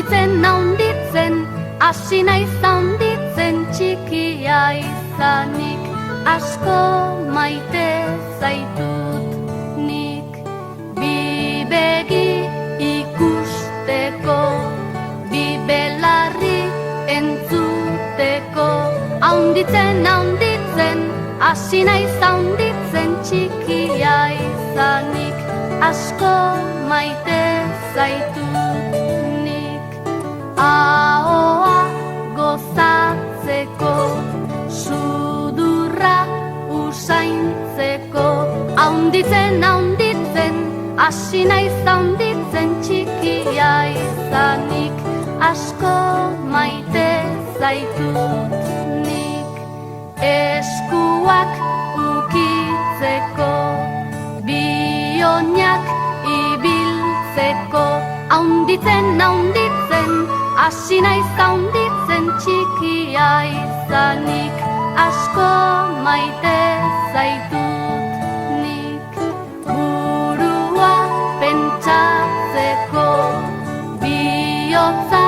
Haunditzen, hasi naiz haunditzen, txikia izanik, asko maite zaitut nik. Bi begi ikusteko, bi belarri entzuteko. Haunditzen, hasi naiz haunditzen, txikia izanik, asko maite zaitut nik. Ahoa gozatzeko, sudurra usaintzeko. Haunditzen, hasi naiz haunditzen, txikia izanik, asko maite zaitut nik. Eskuak ukitzeko, bioinak ibiltzeko. Haunditzen, hasi naiz haunditzen, txikia izanik, asko maite zaitut nik. Burua pentsatzeko, bihotza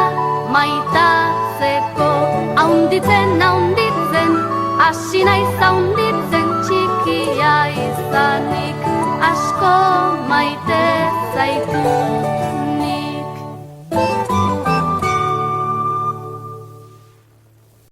maitatzeko. Haunditzen, hasi naiz haunditzen, txikia izanik, asko maite zaitut.